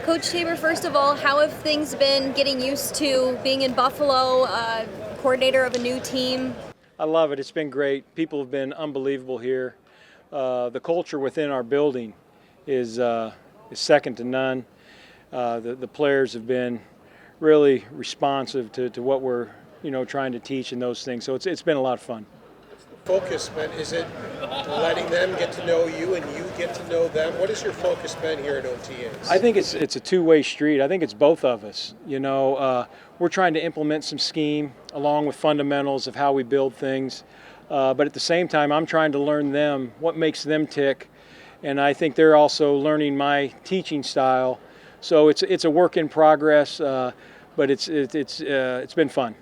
Coach Tabor, first of all, how have things been getting used to being in Buffalo, coordinator of a new team? I love it. It's been great. People have been unbelievable here. The culture within our building is second to none. The players have been really responsive to what we're trying to teach and those things. So it's been a lot of fun. Focus been? Is it letting them get to know you and you get to know them? What has your focus been here at OTAs? I think it's a two-way street. I think it's both of us. We're trying to implement some scheme along with fundamentals of how we build things. But at the same time, I'm trying to learn them, what makes them tick. And I think they're also learning my teaching style. So it's a work in progress, but it's been fun.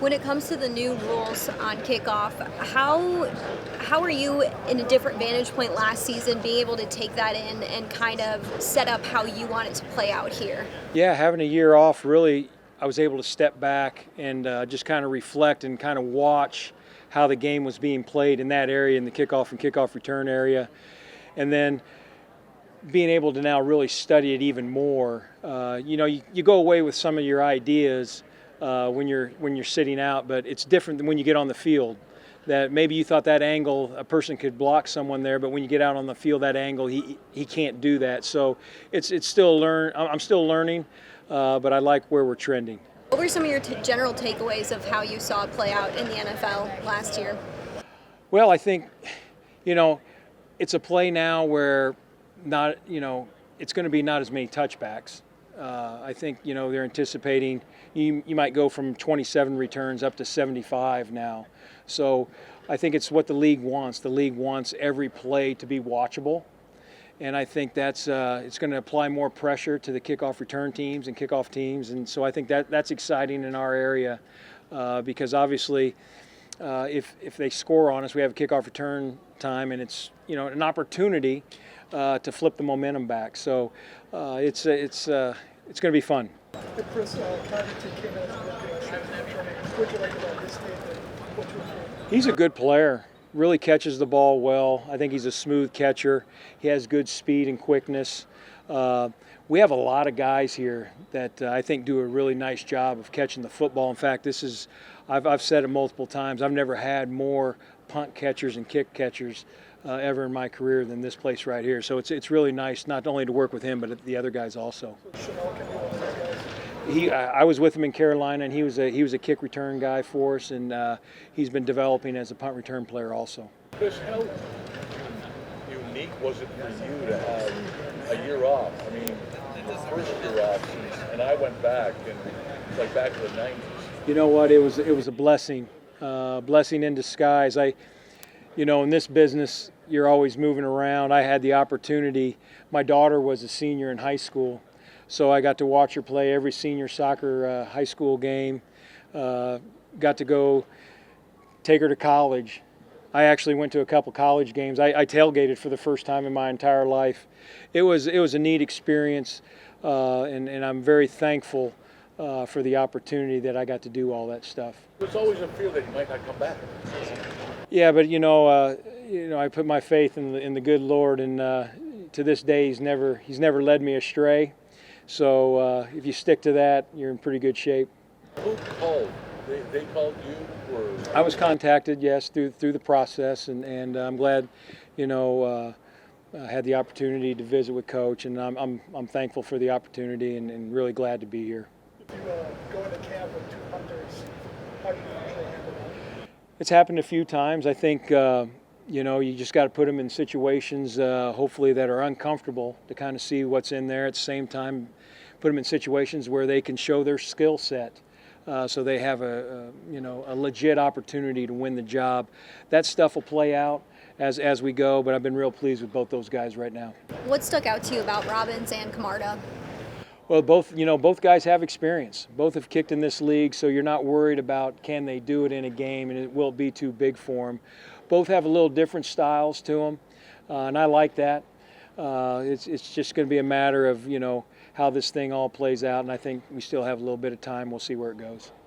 When it comes to the new rules on kickoff, how are you in a different vantage point last season being able to take that in and kind of set up how you want it to play out here? Yeah, having a year off, really, I was able to step back and just kind of reflect and kind of watch how the game was being played in that area, in the kickoff and kickoff return area. And then being able to now really study it even more. You go away with some of your ideas when you're sitting out, but it's different than when you get on the field. That maybe you thought that angle a person could block someone there, but when you get out on the field, that angle he can't do that. So it's still I'm still learning, but I like where we're trending. What were some of your general takeaways of how you saw it play out in the NFL last year? Well, I think it's a play now where it's going to be not as many touchbacks. I think they're anticipating you might go from 27 returns up to 75 now. So I think it's what the league wants. The league wants every play to be watchable, and I think that's it's going to apply more pressure to the kickoff return teams and kickoff teams. And so I think that's exciting in our area because obviously if they score on us, we have a kickoff return time, and it's an opportunity to flip the momentum back. So it's going to be fun. Hey Chris, Covington came in as a rookie last year. What do you like about this game and what you improve? He's a good player. Really catches the ball well. I think he's a smooth catcher. He has good speed and quickness. We have a lot of guys here that I think do a really nice job of catching the football. In fact, I've said it multiple times. I've never had more punt catchers and kick catchers ever in my career than this place right here. So it's really nice not only to work with him, but the other guys also. I was with him in Carolina, and he was a kick return guy for us, and he's been developing as a punt return player also. Chris, how unique was it for you to have a year off? I mean, the first year off, and I went back, and it's like back to the 90s. You know what? It was a blessing, blessing in disguise. In this business, you're always moving around. I had the opportunity. My daughter was a senior in high school, so I got to watch her play every senior soccer high school game. Got to go take her to college. I actually went to a couple college games. I tailgated for the first time in my entire life. It was a neat experience, and I'm very thankful for the opportunity that I got to do all that stuff. There's always a fear that you might not come back. Yeah, but I put my faith in the good Lord, and to this day He's never led me astray. So if you stick to that, you're in pretty good shape. Who called? They called you, or I was contacted, yes, through the process, and I'm glad, I had the opportunity to visit with Coach, and I'm thankful for the opportunity and really glad to be here. If you go into camp with two punters, how do you usually handle that? It's happened a few times. I think you just got to put them in situations, hopefully that are uncomfortable, to kind of see what's in there. At the same time, put them in situations where they can show their skill set, so they have a legit opportunity to win the job. That stuff will play out as we go, but I've been real pleased with both those guys right now. What stuck out to you about Robbins and Camarda? Well, both guys have experience. Both have kicked in this league, so you're not worried about can they do it in a game and it will be too big for them. Both have a little different styles to them, and I like that. It's just going to be a matter of how this thing all plays out, and I think we still have a little bit of time. We'll see where it goes.